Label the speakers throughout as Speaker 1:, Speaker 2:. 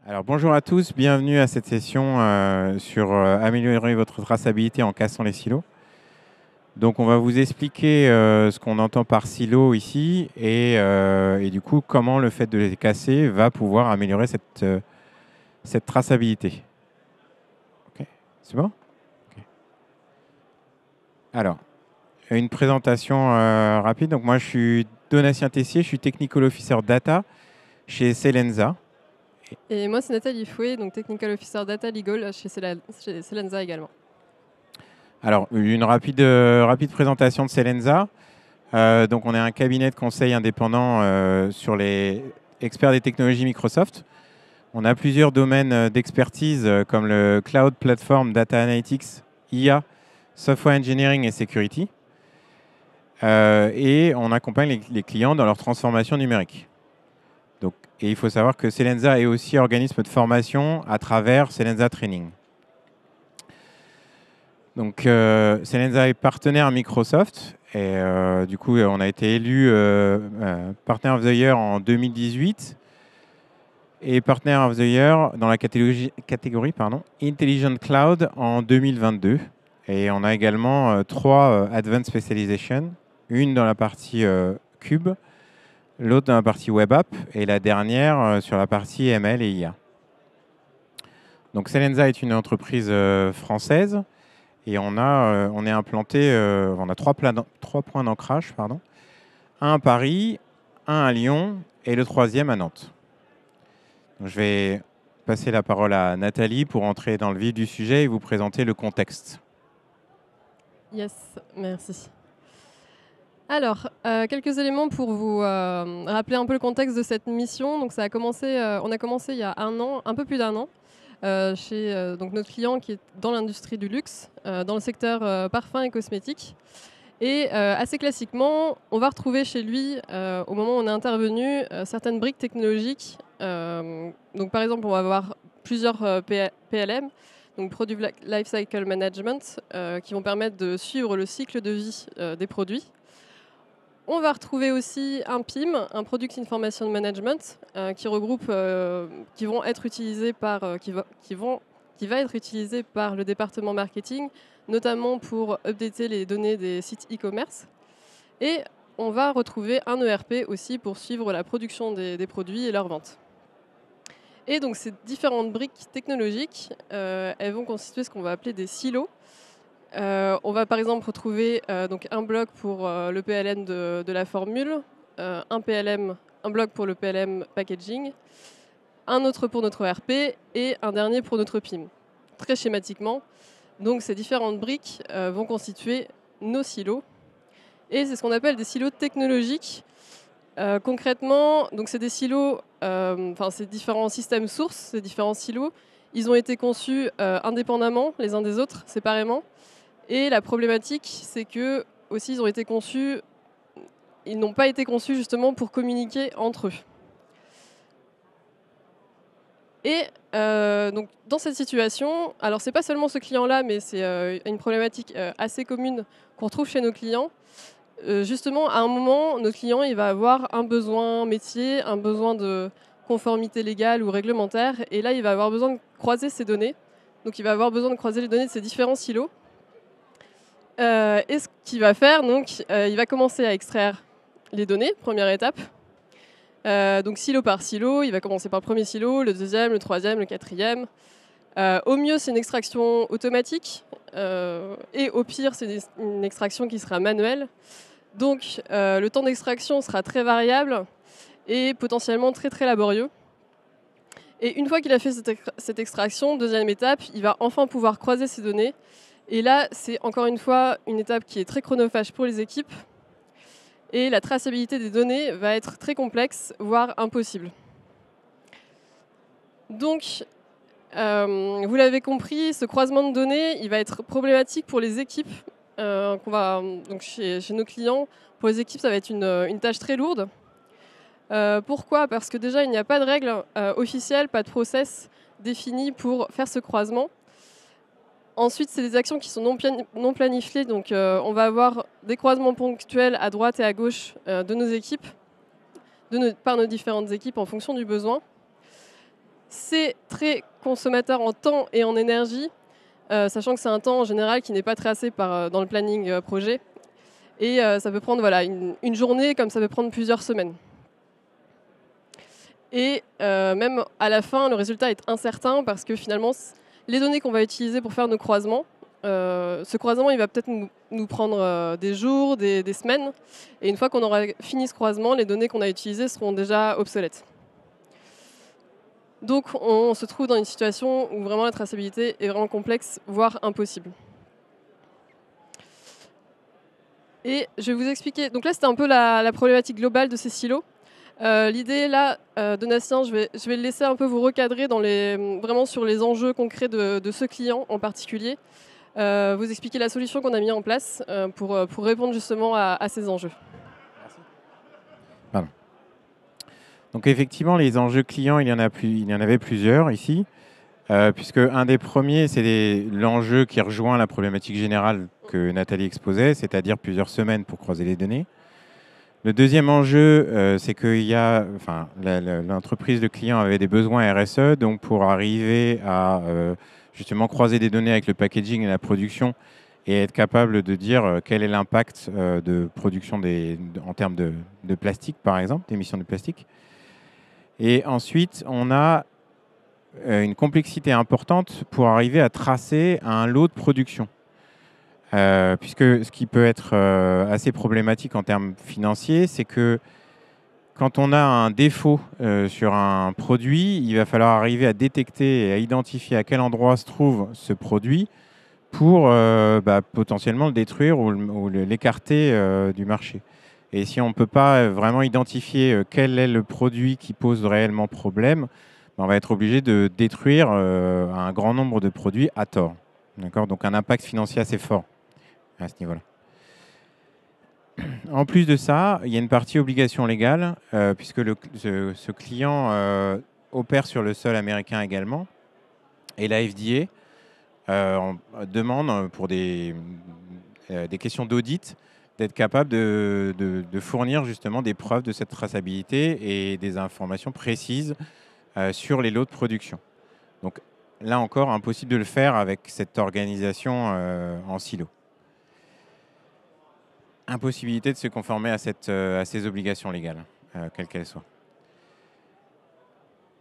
Speaker 1: Alors bonjour à tous, bienvenue à cette session sur améliorer votre traçabilité en cassant les silos. Donc on va vous expliquer ce qu'on entend par silo ici et du coup comment le fait de les casser va pouvoir améliorer cette traçabilité. Ok, c'est bon? Ok. Alors, une présentation rapide. Donc moi je suis Donatien Tessier, je suis Technical Officer Data chez Selensa.
Speaker 2: Et moi, c'est Nathalie Fouet, donc Technical Officer Data Legal chez Selensa également.
Speaker 1: Alors, une rapide présentation de Selensa. Donc, on est un cabinet de conseil indépendant sur les experts des technologies Microsoft. On a plusieurs domaines d'expertise comme le Cloud Platform, Data Analytics, IA, Software Engineering et Security. Et on accompagne les clients dans leur transformation numérique. Donc, et il faut savoir que Selensa est aussi organisme de formation à travers Selensa Training. Donc, Selensa est partenaire Microsoft et du coup, on a été élu Partner of the Year en 2018 et Partner of the Year dans la catégorie Intelligent Cloud en 2022. Et on a également 3 Advanced Specialization, une dans la partie Cube, l'autre dans la partie Web App et la dernière sur la partie ML et IA. Donc, Selensa est une entreprise française. Et on est implanté, on a 3 points d'ancrage, un à Paris, un à Lyon et le 3e à Nantes. Donc, je vais passer la parole à Nathalie pour entrer dans le vif du sujet et vous présenter le contexte.
Speaker 2: Yes, merci. Alors, quelques éléments pour vous rappeler un peu le contexte de cette mission. Donc, on a commencé il y a un an, un peu plus d'un an, chez donc notre client qui est dans l'industrie du luxe, dans le secteur parfum et cosmétiques. Et assez classiquement, on va retrouver chez lui, au moment où on est intervenu, certaines briques technologiques. Donc, par exemple, on va avoir plusieurs PLM, donc Product Lifecycle Management, qui vont permettre de suivre le cycle de vie des produits. On va retrouver aussi un PIM, un Product Information Management, qui vont être utilisés qui va être utilisé par le département marketing, notamment pour updater les données des sites e-commerce. Et on va retrouver un ERP aussi pour suivre la production des produits et leur vente. Et donc ces différentes briques technologiques, elles vont constituer ce qu'on va appeler des silos. On va par exemple retrouver donc un bloc pour le PLM de la formule, un bloc pour le PLM packaging, un autre pour notre ERP et un dernier pour notre PIM. Très schématiquement, donc ces différentes briques vont constituer nos silos. Et c'est ce qu'on appelle des silos technologiques. Concrètement, donc c'est des silos, ces différents systèmes sources, ces différents silos, ils ont été conçus indépendamment les uns des autres, séparément. Et la problématique, c'est que aussi ils n'ont pas été conçus justement pour communiquer entre eux. Et donc dans cette situation, alors c'est pas seulement ce client-là, mais c'est une problématique assez commune qu'on retrouve chez nos clients. Justement, à un moment, notre client il va avoir un besoin métier, un besoin de conformité légale ou réglementaire, et là il va avoir besoin de croiser ces données. Donc il va avoir besoin de croiser les données de ces différents silos. Et ce qu'il va faire, donc, il va commencer à extraire les données, première étape. Donc silo par silo, il va commencer par le premier silo, le deuxième, le troisième, le quatrième. Au mieux, c'est une extraction automatique, et au pire, c'est une extraction qui sera manuelle. Donc le temps d'extraction sera très variable et potentiellement très très laborieux. Et une fois qu'il a fait cette extraction, deuxième étape, il va enfin pouvoir croiser ces données. Et là, c'est encore une fois une étape qui est très chronophage pour les équipes. Et la traçabilité des données va être très complexe, voire impossible. Donc, vous l'avez compris, ce croisement de données, il va être problématique pour les équipes. Donc chez nos clients, pour les équipes, ça va être une tâche très lourde. Pourquoi ? Parce que déjà, il n'y a pas de règles officielles, pas de process défini pour faire ce croisement. Ensuite, c'est des actions qui sont non planifiées, donc on va avoir des croisements ponctuels à droite et à gauche de nos équipes, par nos différentes équipes en fonction du besoin. C'est très consommateur en temps et en énergie, sachant que c'est un temps en général qui n'est pas tracé dans le planning projet. Et ça peut prendre voilà, une journée comme ça peut prendre plusieurs semaines. Et même à la fin, le résultat est incertain parce que finalement, les données qu'on va utiliser pour faire nos croisements, ce croisement, il va peut-être nous prendre des jours, des semaines. Et une fois qu'on aura fini ce croisement, les données qu'on a utilisées seront déjà obsolètes. Donc on se trouve dans une situation où vraiment la traçabilité est vraiment complexe, voire impossible. Et je vais vous expliquer. Donc là, c'était un peu la problématique globale de ces silos. L'idée là, Donatien, je vais le laisser un peu vous recadrer vraiment sur les enjeux concrets de ce client en particulier. Vous expliquer la solution qu'on a mis en place pour répondre justement à ces enjeux.
Speaker 1: Merci. Pardon. Donc effectivement, les enjeux clients, il y en avait plusieurs ici, puisque un des premiers, c'est l'enjeu qui rejoint la problématique générale que Nathalie exposait, c'est-à-dire plusieurs semaines pour croiser les données. Le deuxième enjeu, c'est que l'entreprise, le client avait des besoins RSE, donc pour arriver à justement croiser des données avec le packaging et la production et être capable de dire quel est l'impact de production en termes de plastique, par exemple, d'émissions de plastique. Et ensuite, on a une complexité importante pour arriver à tracer un lot de production. Puisque ce qui peut être assez problématique en termes financiers, c'est que quand on a un défaut sur un produit, il va falloir arriver à détecter et à identifier à quel endroit se trouve ce produit pour potentiellement le détruire ou l'écarter du marché. Et si on ne peut pas vraiment identifier quel est le produit qui pose réellement problème, on va être obligé de détruire un grand nombre de produits à tort. Donc un impact financier assez fort à ce niveau-là. En plus de ça, il y a une partie obligation légale, puisque ce client opère sur le sol américain également. Et la FDA demande pour des questions d'audit d'être capable de fournir justement des preuves de cette traçabilité et des informations précises sur les lots de production. Donc là encore, impossible de le faire avec cette organisation en silo. Impossibilité de se conformer à ces obligations légales, quelles qu'elles soient.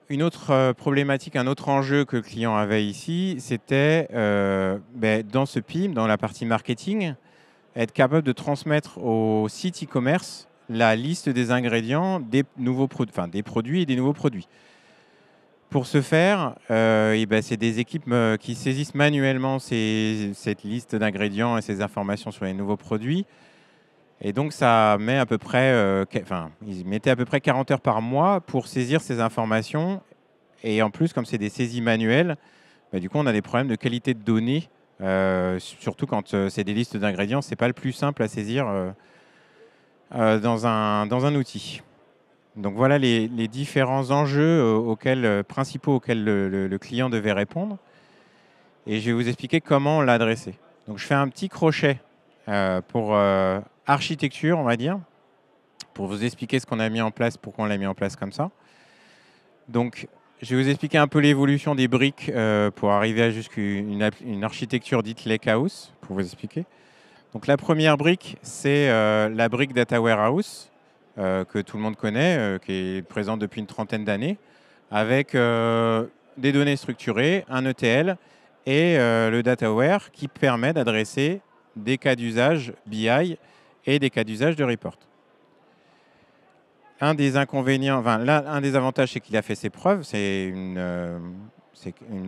Speaker 1: Une autre problématique, un autre enjeu que le client avait ici, c'était dans ce PIM, dans la partie marketing, être capable de transmettre au site e-commerce la liste des ingrédients des produits et des nouveaux produits. Pour ce faire, c'est des équipes qui saisissent manuellement cette liste d'ingrédients et ces informations sur les nouveaux produits. Et donc, ça met à peu près, ils mettaient à peu près 40 heures par mois pour saisir ces informations. Et en plus, comme c'est des saisies manuelles, du coup, on a des problèmes de qualité de données, surtout quand c'est des listes d'ingrédients. Ce n'est pas le plus simple à saisir dans un outil. Donc, voilà les différents enjeux principaux auxquels le client devait répondre. Et je vais vous expliquer comment on l'a adressé. Donc, je fais un petit crochet pour architecture, on va dire, pour vous expliquer ce qu'on a mis en place, pourquoi on l'a mis en place comme ça. Donc, je vais vous expliquer un peu l'évolution des briques pour arriver jusqu'à une architecture dite Lakehouse, pour vous expliquer. Donc, la première brique, c'est la brique Data Warehouse, que tout le monde connaît, qui est présente depuis une trentaine d'années, avec des données structurées, un ETL et le DataWare qui permet d'adresser des cas d'usage BI et des cas d'usage de report. Un des avantages, c'est qu'il a fait ses preuves. C'est une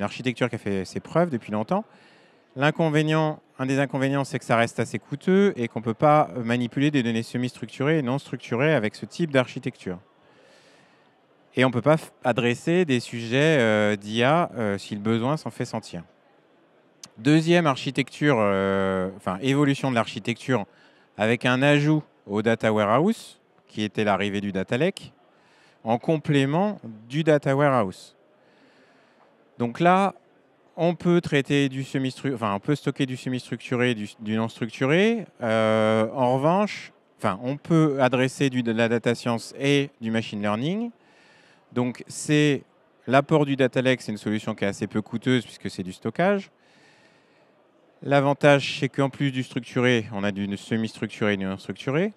Speaker 1: architecture qui a fait ses preuves depuis longtemps. Un des inconvénients, c'est que ça reste assez coûteux et qu'on ne peut pas manipuler des données semi-structurées et non structurées avec ce type d'architecture. Et on ne peut pas adresser des sujets d'IA si le besoin s'en fait sentir. Deuxième architecture, évolution de l'architecture avec un ajout au Data Warehouse, qui était l'arrivée du Data Lake, en complément du Data Warehouse. Donc là, on peut traiter on peut stocker du semi-structuré et du non-structuré. En revanche, on peut adresser de la data science et du machine learning. Donc c'est l'apport du data lake, c'est une solution qui est assez peu coûteuse puisque c'est du stockage. L'avantage, c'est qu'en plus du structuré, on a du semi-structuré et du non structuré.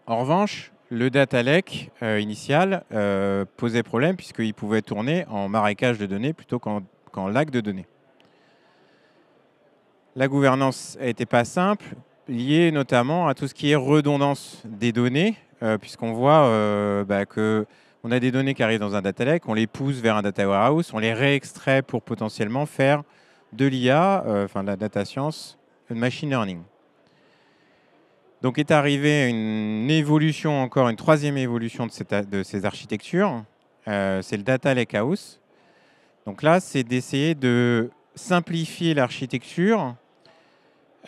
Speaker 1: En revanche, le data lake initial posait problème puisqu'il pouvait tourner en marécage de données plutôt qu'en lac de données. La gouvernance n'était pas simple, liée notamment à tout ce qui est redondance des données, puisqu'on voit qu'on a des données qui arrivent dans un data lake, on les pousse vers un data warehouse, on les réextrait pour potentiellement faire de l'IA, de la data science, de machine learning. Donc est arrivée une évolution, encore une troisième évolution de ces architectures, c'est le data lake house. Donc là, c'est d'essayer de simplifier l'architecture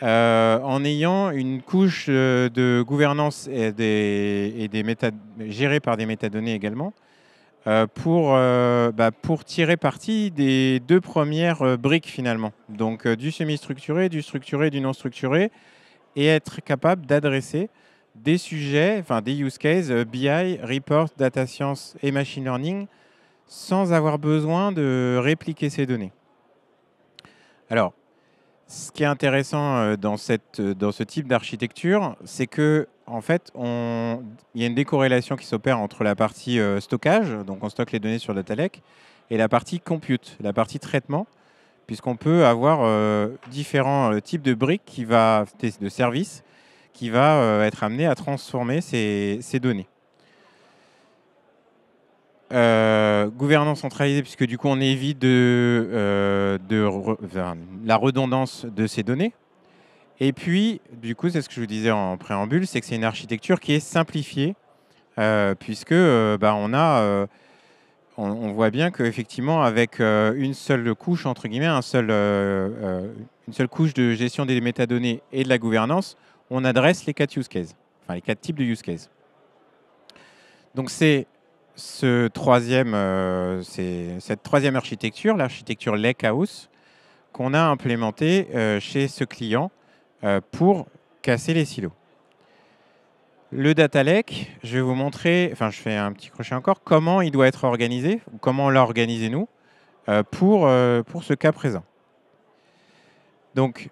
Speaker 1: en ayant une couche de gouvernance gérée par des métadonnées également, pour tirer parti des deux premières briques finalement. Donc du semi-structuré, du structuré, du non-structuré, et être capable d'adresser des sujets, enfin des use cases, BI, report, data science et machine learning, sans avoir besoin de répliquer ces données. Alors, ce qui est intéressant dans ce type d'architecture, c'est que en fait, il y a une décorrélation qui s'opère entre la partie stockage, donc on stocke les données sur data lake, et la partie compute, la partie traitement, puisqu'on peut avoir différents types de briques de services qui va être amené à transformer ces données. Gouvernance centralisée, puisque du coup on évite la redondance de ces données. Et puis, du coup, c'est ce que je vous disais en préambule, c'est que c'est une architecture qui est simplifiée, puisque on voit bien qu'effectivement, avec une seule couche, entre guillemets, une seule couche de gestion des métadonnées et de la gouvernance, on adresse les 4 use cases, enfin les 4 types de use cases. Donc c'est cette troisième architecture, l'architecture Lakehouse, qu'on a implémentée chez ce client pour casser les silos. Le data lake, je vais vous montrer, enfin je fais un petit crochet encore, comment il doit être organisé, ou comment on l'a organisé nous, pour ce cas présent. Donc,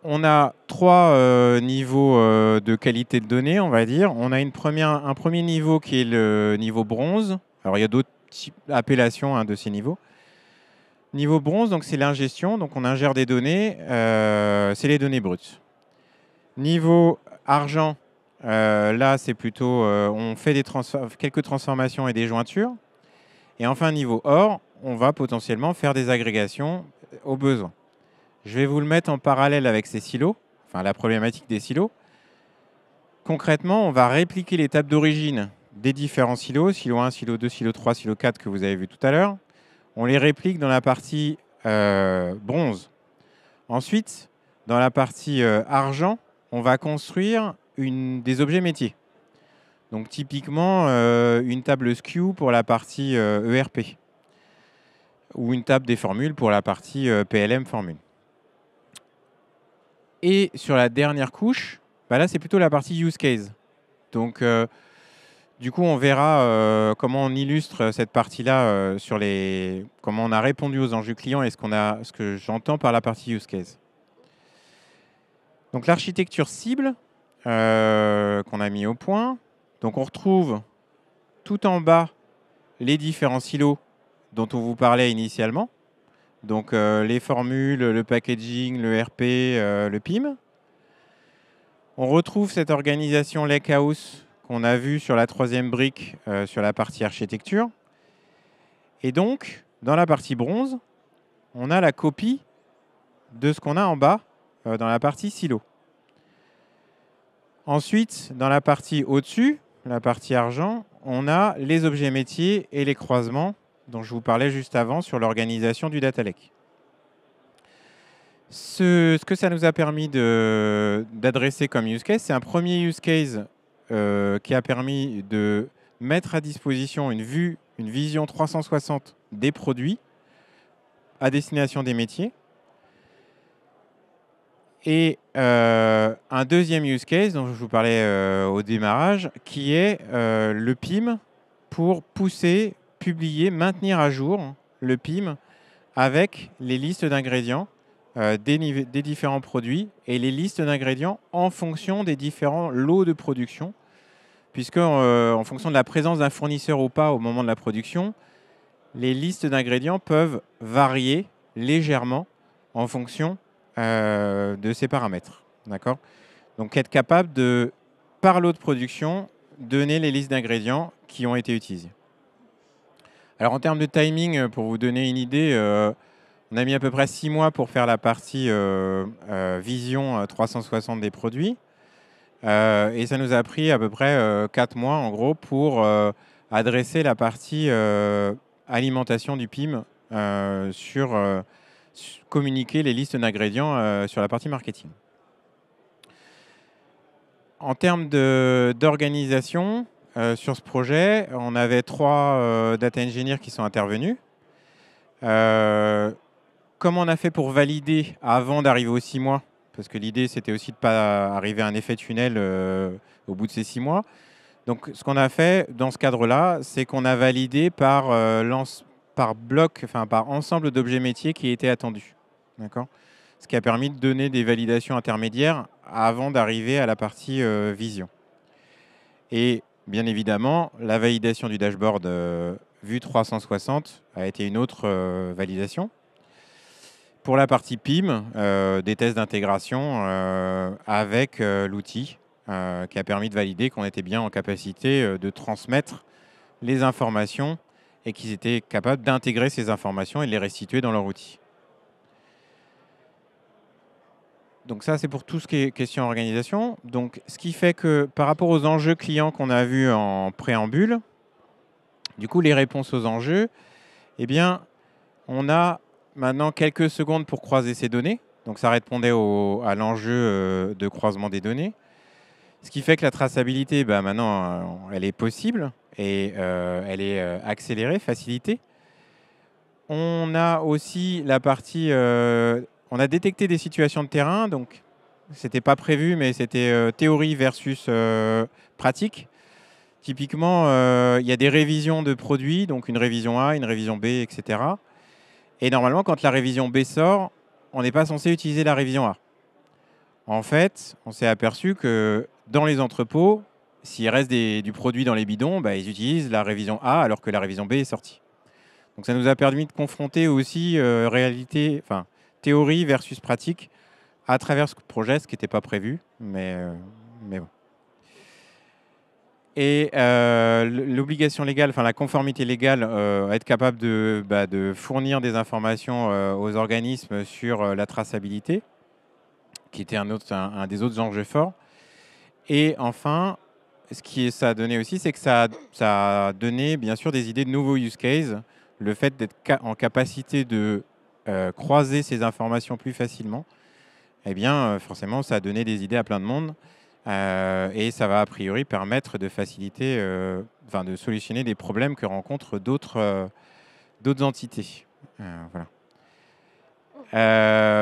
Speaker 1: on a 3 niveaux de qualité de données, on va dire. On a un premier niveau qui est le niveau bronze. Alors, il y a d'autres appellations de ces niveaux. Niveau bronze, donc c'est l'ingestion. Donc, on ingère des données. C'est les données brutes. Niveau argent, là, c'est plutôt on fait quelques transformations et des jointures. Et enfin, niveau or, on va potentiellement faire des agrégations au besoin. Je vais vous le mettre en parallèle avec ces silos, enfin la problématique des silos. Concrètement, on va répliquer les tables d'origine des différents silos, silo 1, silo 2, silo 3, silo 4 que vous avez vu tout à l'heure. On les réplique dans la partie bronze. Ensuite, dans la partie argent, on va construire des objets métiers. Donc typiquement, une table SKU pour la partie ERP ou une table des formules pour la partie PLM formule. Et sur la dernière couche, là, c'est plutôt la partie use case. Donc, du coup, on verra comment on illustre cette partie-là comment on a répondu aux enjeux clients et ce que j'entends par la partie use case. Donc, l'architecture cible qu'on a mis au point. Donc, on retrouve tout en bas les différents silos dont on vous parlait initialement. Donc, les formules, le packaging, le RP, le PIM. On retrouve cette organisation Lakehouse qu'on a vue sur la troisième brique sur la partie architecture. Et donc, dans la partie bronze, on a la copie de ce qu'on a en bas dans la partie silo. Ensuite, dans la partie au-dessus, la partie argent, on a les objets métiers et les croisements dont je vous parlais juste avant sur l'organisation du data lake. Ce que ça nous a permis d'adresser comme use case, c'est un premier use case qui a permis de mettre à disposition une vision 360 des produits à destination des métiers. Et un deuxième use case dont je vous parlais au démarrage, qui est le PIM pour pousser publier, maintenir à jour le PIM avec les listes d'ingrédients des différents produits et les listes d'ingrédients en fonction des différents lots de production, puisque en fonction de la présence d'un fournisseur ou pas au moment de la production, les listes d'ingrédients peuvent varier légèrement en fonction de ces paramètres. D'accord ? Donc être capable de, par lot de production, donner les listes d'ingrédients qui ont été utilisés. Alors en termes de timing, pour vous donner une idée, on a mis à peu près 6 mois pour faire la partie vision 360 des produits. Et ça nous a pris à peu près 4 mois en gros pour adresser la partie alimentation du PIM sur communiquer les listes d'ingrédients sur la partie marketing. En termes d'organisation, sur ce projet, on avait 3 data engineers qui sont intervenus. Comment on a fait pour valider avant d'arriver aux 6 mois? Parce que l'idée, c'était aussi de ne pas arriver à un effet tunnel au bout de ces 6 mois. Donc, ce qu'on a fait dans ce cadre-là, c'est qu'on a validé par bloc, enfin par ensemble d'objets métiers qui étaient attendus. D'accord ? Ce qui a permis de donner des validations intermédiaires avant d'arriver à la partie vision. Et bien évidemment, la validation du dashboard vue 360 a été une autre validation. Pour la partie PIM, des tests d'intégration avec l'outil qui a permis de valider qu'on était bien en capacité de transmettre les informations et qu'ils étaient capables d'intégrer ces informations et de les restituer dans leur outil. Donc ça, c'est pour tout ce qui est question organisation. Donc, ce qui fait que par rapport aux enjeux clients qu'on a vus en préambule, du coup, les réponses aux enjeux, eh bien, on a maintenant quelques secondes pour croiser ces données. Donc, ça répondait à l'enjeu de croisement des données. Ce qui fait que la traçabilité, maintenant, elle est possible et elle est accélérée, facilitée. On a aussi la partie... on a détecté des situations de terrain, donc ce n'était pas prévu, mais c'était théorie versus pratique. Typiquement, il y a des révisions de produits, donc une révision A, une révision B, etc. Et normalement, quand la révision B sort, on n'est pas censé utiliser la révision A. En fait, on s'est aperçu que dans les entrepôts, s'il reste du produit dans les bidons, ils utilisent la révision A alors que la révision B est sortie. Donc ça nous a permis de confronter aussi théorie versus pratique à travers ce projet, ce qui n'était pas prévu, mais bon. Et l'obligation légale, enfin la conformité légale, être capable de fournir des informations aux organismes sur la traçabilité, qui était un des autres enjeux forts. Et enfin, ce que ça a donné aussi, c'est que ça a donné bien sûr des idées de nouveaux use cases. Le fait d'être en capacité de croiser ces informations plus facilement, eh bien, forcément, ça a donné des idées à plein de monde. Et ça va a priori permettre de faciliter, de solutionner des problèmes que rencontrent d'autres entités. Voilà.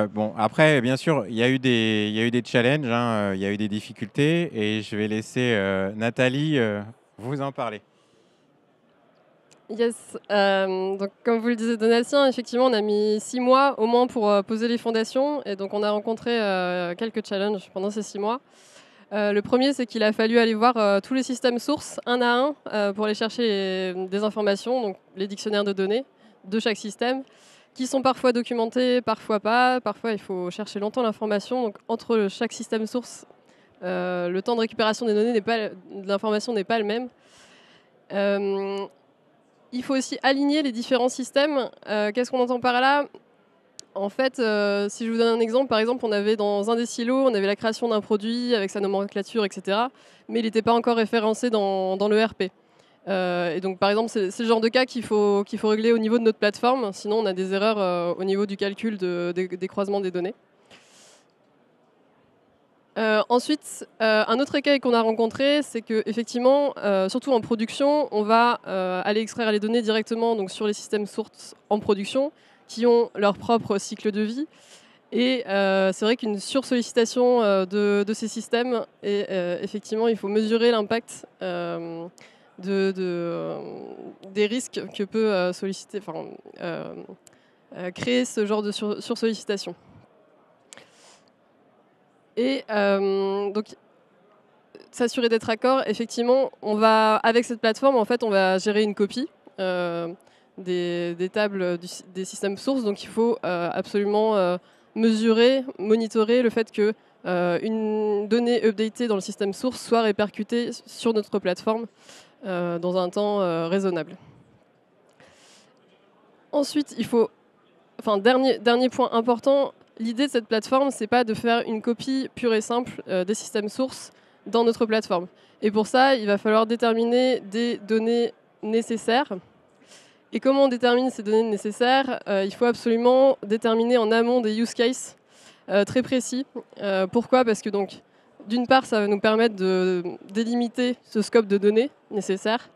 Speaker 1: Bon, après, bien sûr, il y a eu des challenges, il y a eu des difficultés, et je vais laisser Nathalie vous en parler.
Speaker 2: Yes, donc comme vous le disiez Donatien, effectivement on a mis 6 mois au moins pour poser les fondations, et donc on a rencontré quelques challenges pendant ces 6 mois. Le premier, c'est qu'il a fallu aller voir tous les systèmes sources un à un pour aller chercher des informations, donc les dictionnaires de données de chaque système, qui sont parfois documentés, parfois pas. Parfois, il faut chercher longtemps l'information. Donc, entre chaque système source, le temps de récupération des données de l'information n'est pas le même. Il faut aussi aligner les différents systèmes. Qu'est-ce qu'on entend par là ? En fait, si je vous donne un exemple, par exemple, on avait dans un des silos, on avait la création d'un produit avec sa nomenclature, etc. Mais il n'était pas encore référencé dans l'ERP. Et donc, par exemple, c'est le genre de cas qu'il faut régler au niveau de notre plateforme. Sinon, on a des erreurs au niveau du calcul des croisements des données. Ensuite, un autre écueil qu'on a rencontré, c'est qu'effectivement, surtout en production, on va aller extraire les données directement donc, sur les systèmes sources en production qui ont leur propre cycle de vie. Et c'est vrai qu'une sursollicitation de ces systèmes, et effectivement, il faut mesurer l'impact des risques que peut créer ce genre de sursollicitation. Et donc, s'assurer d'être raccord, effectivement, avec cette plateforme, en fait, on va gérer une copie des tables des systèmes sources. Donc, il faut absolument mesurer, monitorer le fait que une donnée updatée dans le système source soit répercutée sur notre plateforme dans un temps raisonnable. Ensuite, dernier point important, l'idée de cette plateforme, c'est pas de faire une copie pure et simple des systèmes sources dans notre plateforme. Et pour ça, il va falloir déterminer des données nécessaires. Et comment on détermine ces données nécessaires? Il faut absolument déterminer en amont des use cases très précis. Pourquoi? Parce que donc, d'une part, ça va nous permettre de délimiter ce scope de données nécessaire.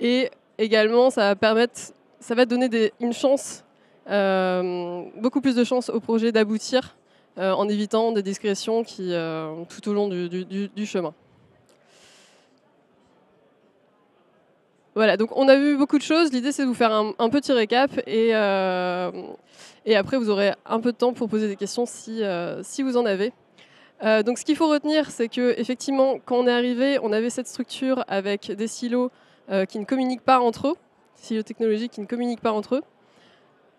Speaker 2: Et également, ça va donner une chance, beaucoup plus de chances au projet d'aboutir en évitant des discrétions tout au long du chemin. Voilà, donc on a vu beaucoup de choses. L'idée, c'est de vous faire un petit récap et après, vous aurez un peu de temps pour poser des questions si vous en avez. Donc, ce qu'il faut retenir, c'est qu'effectivement, quand on est arrivé, on avait cette structure avec des silos qui ne communiquent pas entre eux, silos technologiques qui ne communiquent pas entre eux.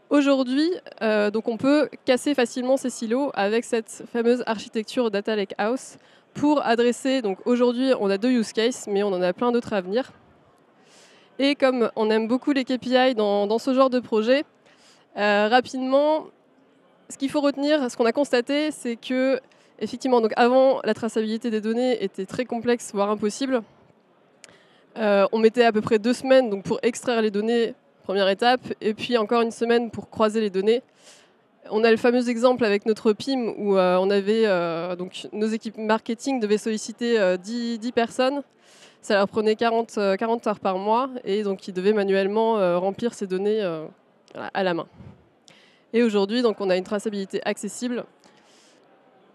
Speaker 2: Aujourd'hui, donc on peut casser facilement ces silos avec cette fameuse architecture Data Lakehouse pour adresser. Donc aujourd'hui, on a 2 use cases, mais on en a plein d'autres à venir. Et comme on aime beaucoup les KPI dans ce genre de projet, rapidement, ce qu'il faut retenir, ce qu'on a constaté, c'est que effectivement, donc avant, la traçabilité des données était très complexe, voire impossible. On mettait à peu près 2 semaines donc, pour extraire les données, première étape, et puis encore 1 semaine pour croiser les données. On a le fameux exemple avec notre PIM où on avait donc nos équipes marketing devaient solliciter 10 personnes. Ça leur prenait 40 heures par mois et donc ils devaient manuellement remplir ces données à la main. Et aujourd'hui, donc on a une traçabilité accessible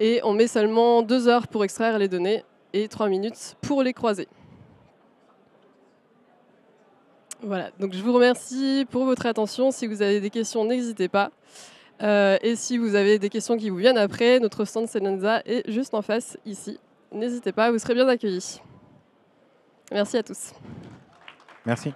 Speaker 2: et on met seulement 2 heures pour extraire les données et 3 minutes pour les croiser. Voilà, donc je vous remercie pour votre attention. Si vous avez des questions, n'hésitez pas. Et si vous avez des questions qui vous viennent après, notre stand Selensa est juste en face ici. N'hésitez pas, vous serez bien accueillis. Merci à tous.
Speaker 1: Merci.